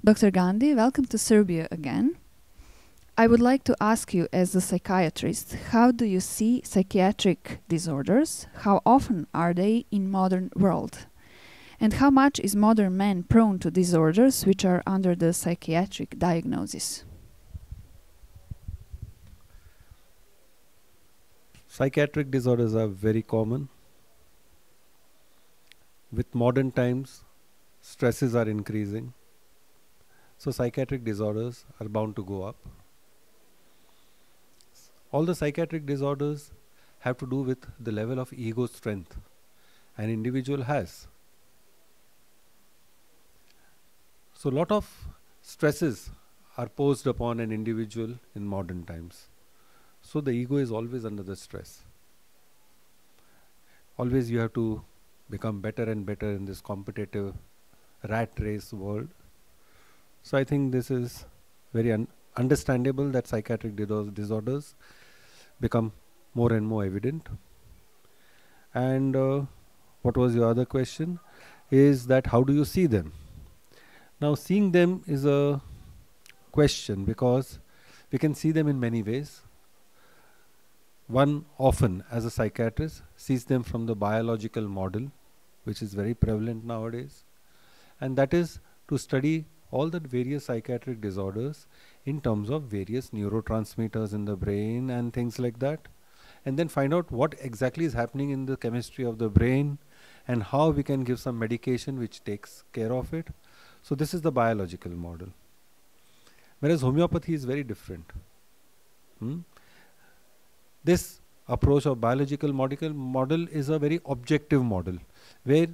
Dr. Gandhi, welcome to Serbia again. I would like to ask you, as a psychiatrist, how do you see psychiatric disorders? How often are they in modern world? And how much is modern man prone to disorders which are under the psychiatric diagnosis? Psychiatric disorders are very common. With modern times, stresses are increasing. So psychiatric disorders are bound to go up. All the psychiatric disorders have to do with the level of ego strength an individual has. So a lot of stresses are posed upon an individual in modern times. So the ego is always under the stress. Always you have to become better and better in this competitive rat race world. So I think this is very understandable that psychiatric disorders become more and more evident. And what was your other question? Is that how do you see them? Now seeing them is a question because we can see them in many ways. One often as a psychiatrist sees them from the biological model, which is very prevalent nowadays, and that is to study all the various psychiatric disorders in terms of various neurotransmitters in the brain and things like that, and then find out what exactly is happening in the chemistry of the brain and how we can give some medication which takes care of it. So this is the biological model. Whereas homeopathy is very different. This approach of biological model is a very objective model, where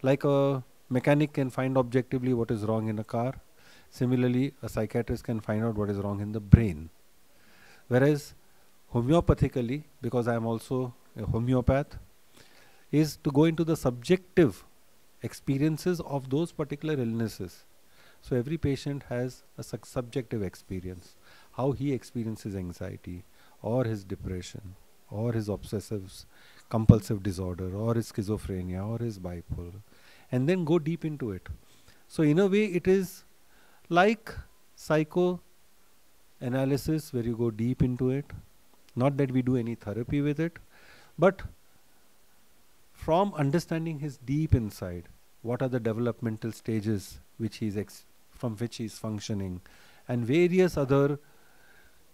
like a mechanic can find objectively what is wrong in a car, similarly a psychiatrist can find out what is wrong in the brain. Whereas homeopathically, because I am also a homeopath, is to go into the subjective experiences of those particular illnesses. So every patient has a subjective experience, how he experiences anxiety or his depression or his obsessive compulsive disorder or his schizophrenia or his bipolar, and then go deep into it. So in a way it is like psychoanalysis, where you go deep into it. Not that we do any therapy with it, but from understanding his deep inside, what are the developmental stages which he is from which he is functioning, and various other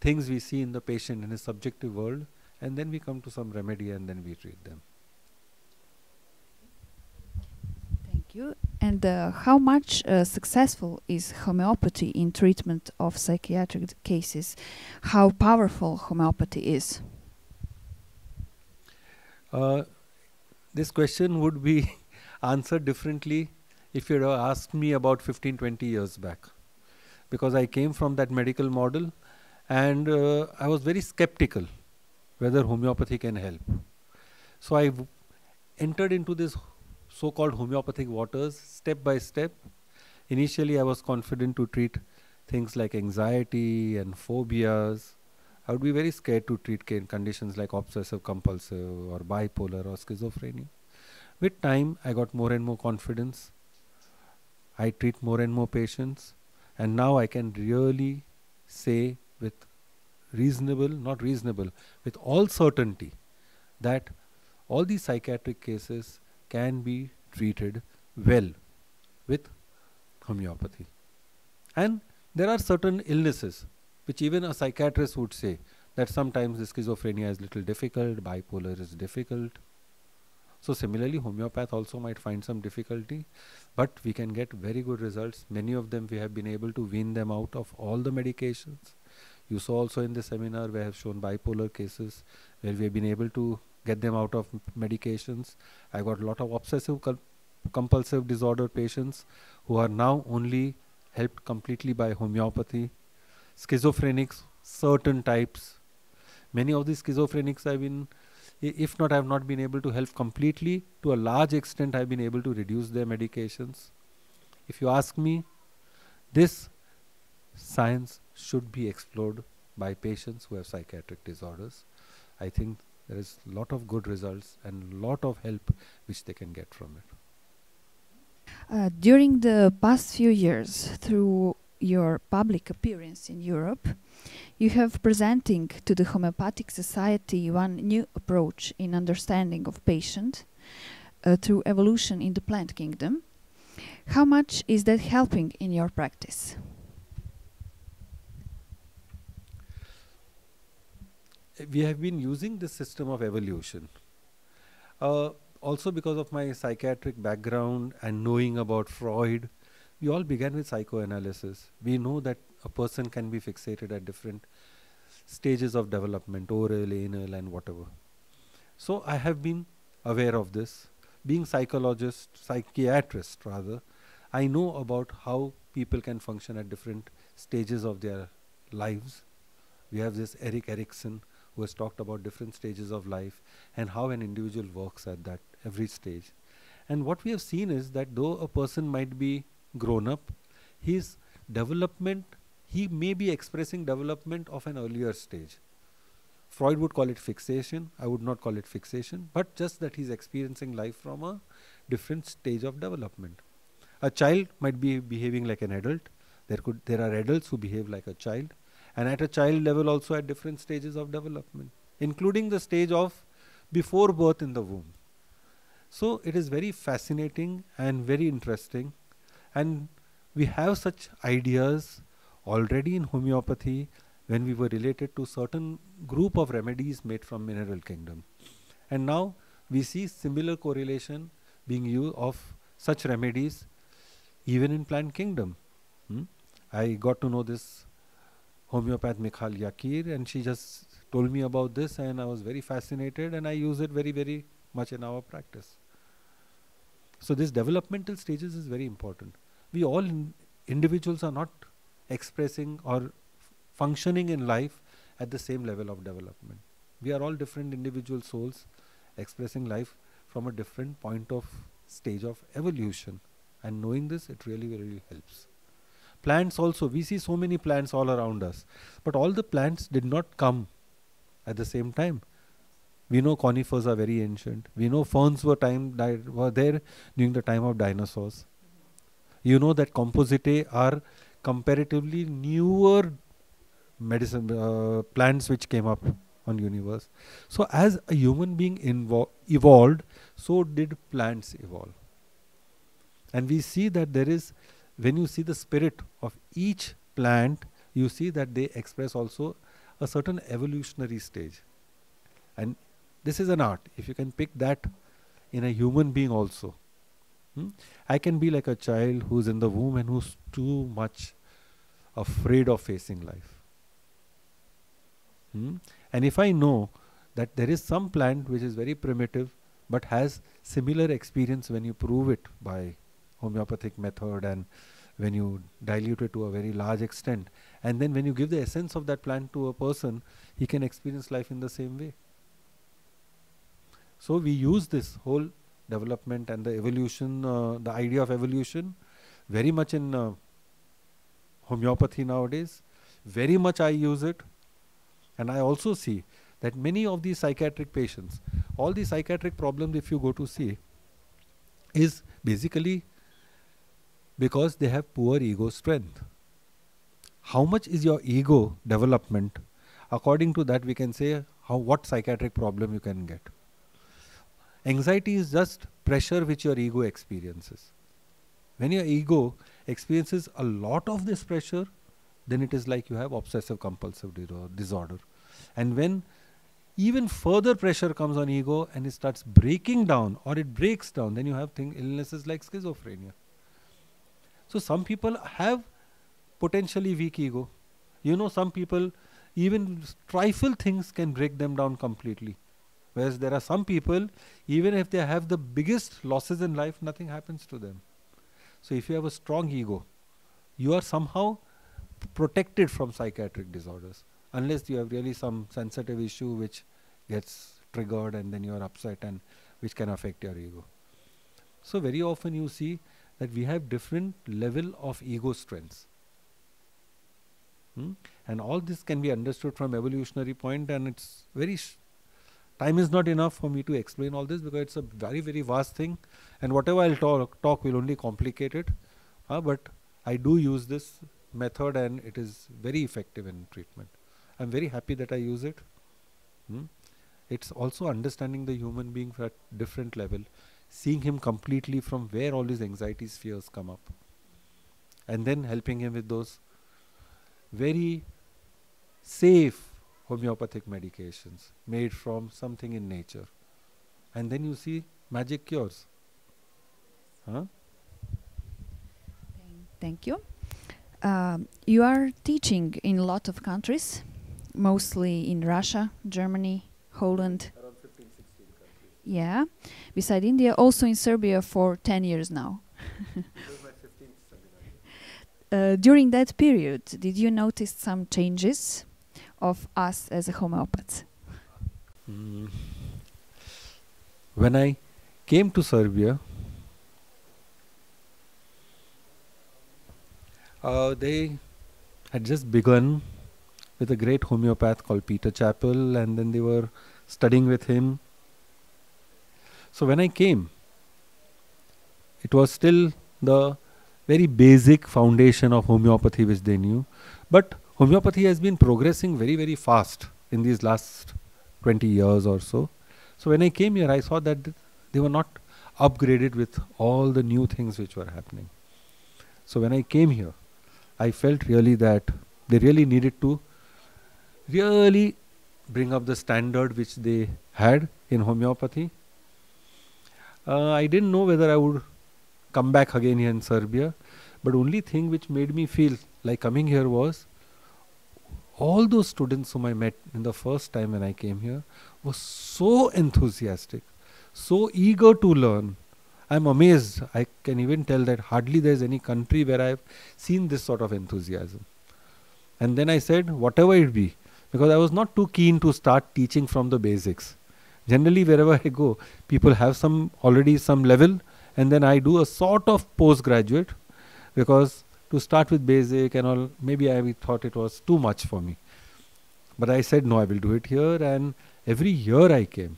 things we see in the patient in his subjective world, and then we come to some remedy and then we treat them. Thank you. And how much successful is homeopathy in treatment of psychiatric cases? How powerful homeopathy is? This question would be answered differently if you had asked me about 15-20 years back, because I came from that medical model and I was very skeptical whether homeopathy can help. So I entered into this so-called homeopathic waters step by step. Initially I was confident to treat things like anxiety and phobias. I would be very scared to treat conditions like obsessive compulsive or bipolar or schizophrenia. With time I got more and more confidence. I treat more and more patients, and now I can really say with with all certainty that all these psychiatric cases can be treated well with homeopathy. And there are certain illnesses which even a psychiatrist would say that sometimes the schizophrenia is little difficult, bipolar is difficult. So similarly, homeopath also might find some difficulty, but we can get very good results. Many of them we have been able to wean them out of all the medications. You saw also in the seminar we have shown bipolar cases where we have been able to get them out of medications. I got a lot of obsessive compulsive disorder patients who are now only helped completely by homeopathy. Schizophrenics, certain types. Many of these schizophrenics have been, if not I have not been able to help completely, to a large extent I have been able to reduce their medications. If you ask me, this science should be explored by patients who have psychiatric disorders. I think there is a lot of good results and a lot of help which they can get from it. During the past few years, through your public appearance in Europe, you have presenting to the Homeopathic Society one new approach in understanding of patient through evolution in the plant kingdom. How much is that helping in your practice? We have been using this system of evolution. Also because of my psychiatric background and knowing about Freud, we all began with psychoanalysis. We know that a person can be fixated at different stages of development, oral, anal, and whatever. So I have been aware of this. Being psychiatrist rather, I know about how people can function at different stages of their lives. We have this Erik Erikson who has talked about different stages of life and how an individual works at that every stage. And what we have seen is that though a person might be grown up, his development, he may be expressing development of an earlier stage. Freud would call it fixation. I would not call it fixation, but just that he's experiencing life from a different stage of development. A child might be behaving like an adult. There are adults who behave like a child, and at a child level also at different stages of development, including the stage of before birth in the womb. So it is very fascinating and very interesting, and we have such ideas already in homeopathy when we were related to certain group of remedies made from mineral kingdom. And now we see similar correlation being used of such remedies even in plant kingdom. I got to know this homeopath Michal Yakir, and she just told me about this, and I was very fascinated, and I use it very, very much in our practice. So this developmental stages is very important. We all individuals are not expressing or functioning in life at the same level of development. We are all different individual souls expressing life from a different point of stage of evolution, and knowing this, it really, really helps. Plants also, we see so many plants all around us, but all the plants did not come at the same time. We know conifers are very ancient. We know ferns were there during the time of dinosaurs. You know that compositae are comparatively newer medicine plants which came up on universe. So as a human being evolved, so did plants evolve. And we see that there is, when you see the spirit of each plant, you see that they express also a certain evolutionary stage. And this is an art. If you can pick that in a human being also. I can be like a child who's in the womb and who's too much afraid of facing life. And if I know that there is some plant which is very primitive but has similar experience when you prove it by homeopathic method and when you dilute it to a very large extent, and then when you give the essence of that plant to a person, he can experience life in the same way. So we use this whole development and the evolution, the idea of evolution very much in homeopathy nowadays. Very much I use it. And I also see that many of these psychiatric patients, all the psychiatric problems if you go to see, is basically because they have poor ego strength. How much is your ego development? According to that we can say what psychiatric problem you can get. Anxiety is just pressure which your ego experiences. When your ego experiences a lot of this pressure, then it is like you have obsessive compulsive disorder. And when even further pressure comes on ego and it starts breaking down or it breaks down, then you have illnesses like schizophrenia. So some people have potentially weak ego. You know, some people, even trifle things can break them down completely. Whereas there are some people, even if they have the biggest losses in life, nothing happens to them. So if you have a strong ego, you are somehow protected from psychiatric disorders, unless you have really some sensitive issue which gets triggered and then you are upset and which can affect your ego. So very often you see that we have different level of ego strengths. And all this can be understood from evolutionary point, and it's very time is not enough for me to explain all this because it's a very, very vast thing, and whatever I'll talk will only complicate it. But I do use this method, and it is very effective in treatment. I'm very happy that I use it. It's also understanding the human being at different level, seeing him completely from where all his anxieties, fears come up, and then helping him with those very safe homeopathic medications made from something in nature. And then you see magic cures. Thank you. You are teaching in a lot of countries, mostly in Russia, Germany, Holland. Around 15, 16 countries. Yeah. Beside India, also in Serbia for 10 years now. This is my 15th seminar. During that period, did you notice some changes of us as a homeopath? When I came to Serbia, they had just begun with a great homeopath called Peter Chappell, and then they were studying with him. So when I came, it was still the very basic foundation of homeopathy which they knew. But homeopathy has been progressing very, very fast in these last 20 years or so. So when I came here, I saw that they were not upgraded with all the new things which were happening. So when I came here, I felt really that they really needed to really bring up the standard which they had in homeopathy. I didn't know whether I would come back again here in Serbia, but only thing which made me feel like coming here was all those students whom I met in the first time when I came here were so enthusiastic, so eager to learn. I'm amazed. I can even tell that hardly there's any country where I've seen this sort of enthusiasm. And then I said, whatever it be, because I was not too keen to start teaching from the basics. Generally, wherever I go, people have already some level, and then I do a sort of postgraduate, because to start with basic and all, maybe I thought it was too much for me. But I said, no, I will do it here. And every year I came,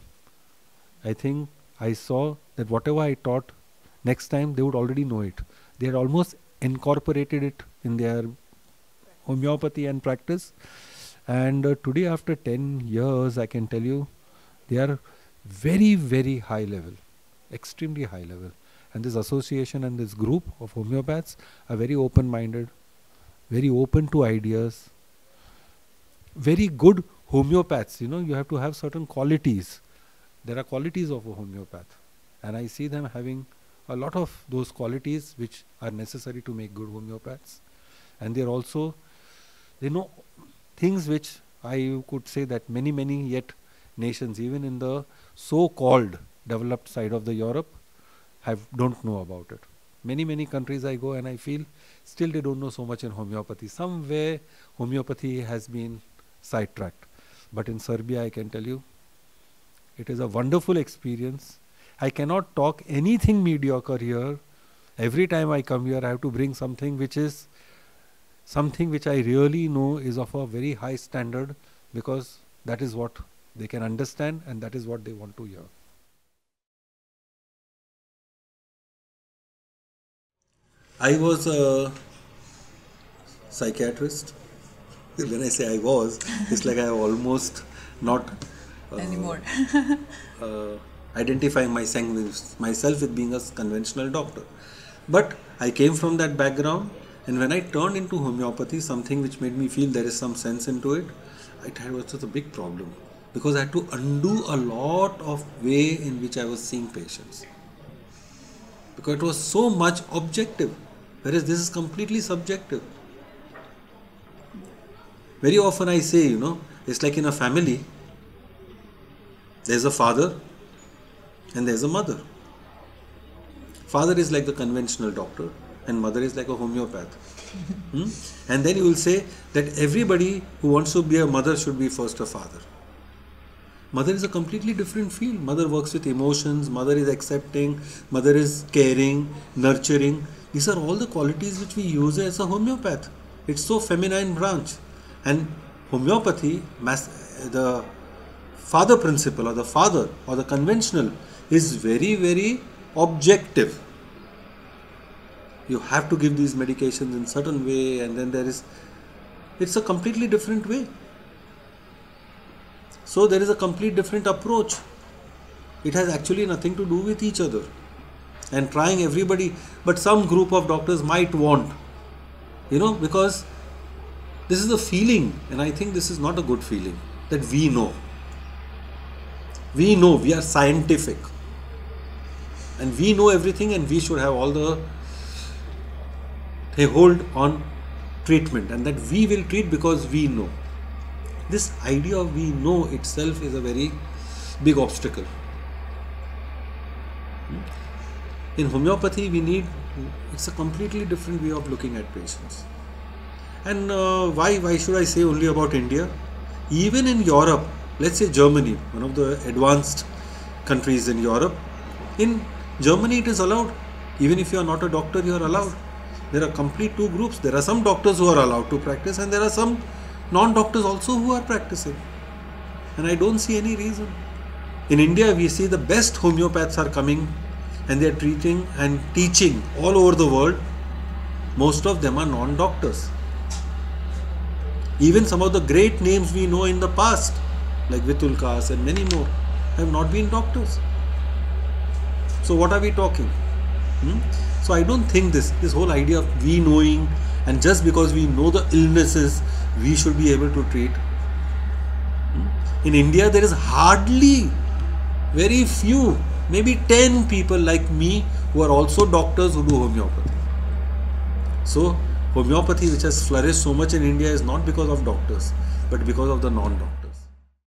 I think I saw that whatever I taught, next time they would already know it. They had almost incorporated it in their homeopathy and practice. And today, after 10 years, I can tell you, they are very, very high level, extremely high level. And this association and this group of homeopaths are very open-minded, very open to ideas, very good homeopaths. You know, you have to have certain qualities. There are qualities of a homeopath, and I see them having a lot of those qualities which are necessary to make good homeopaths. And they know things which I could say that many, many yet nations, even in the so-called developed side of the Europe, don't know about it. Many, many countries I go and I feel still they don't know so much in homeopathy. Somewhere homeopathy has been sidetracked. But in Serbia, I can tell you, it is a wonderful experience. I cannot talk anything mediocre here. Every time I come here, I have to bring something which is something which I really know is of a very high standard, because that is what they can understand and that is what they want to hear. I was a psychiatrist. When I say I was, it's like I almost not Anymore. Identifying myself with being a conventional doctor. But I came from that background, and when I turned into homeopathy, something which made me feel there is some sense into it, it was just a big problem, because I had to undo a lot of way in which I was seeing patients, because it was so much objective, whereas this is completely subjective. Very often I say, it's like in a family, there's a father and there's a mother. Father is like the conventional doctor and mother is like a homeopath. And then you will say that everybody who wants to be a mother should be first a father. Mother is a completely different field. Mother works with emotions, mother is accepting, mother is caring, nurturing. These are all the qualities which we use as a homeopath. It's so feminine branch. And homeopathy, the father principle or the father or the conventional is very, very objective. You have to give these medications in certain way, and then it's a completely different way. So there is a complete different approach. It has actually nothing to do with each other. And trying everybody, but some group of doctors might want, because this is the feeling, and I think this is not a good feeling, that we know. We know, we are scientific. And we know everything, and we should have all the hold on treatment, and that we will treat because we know. This idea of we know itself is a very big obstacle. In homeopathy, it's a completely different way of looking at patients. And why should I say only about India? Even in Europe, let's say Germany, one of the advanced countries in Europe, in Germany it is allowed. Even if you are not a doctor, you are allowed. There are complete two groups. There are some doctors who are allowed to practice, and there are some non-doctors also who are practicing. And I don't see any reason. In India, we see the best homeopaths are coming, and they are treating and teaching all over the world. Most of them are non-doctors. Even some of the great names we know in the past, like Vitulkas and many more, have not been doctors. So what are we talking? So I don't think this whole idea of we knowing, and just because we know the illnesses, we should be able to treat. In India, there is hardly, very few, maybe 10 people like me who are also doctors who do homeopathy. So homeopathy, which has flourished so much in India, is not because of doctors, but because of the non-doctors.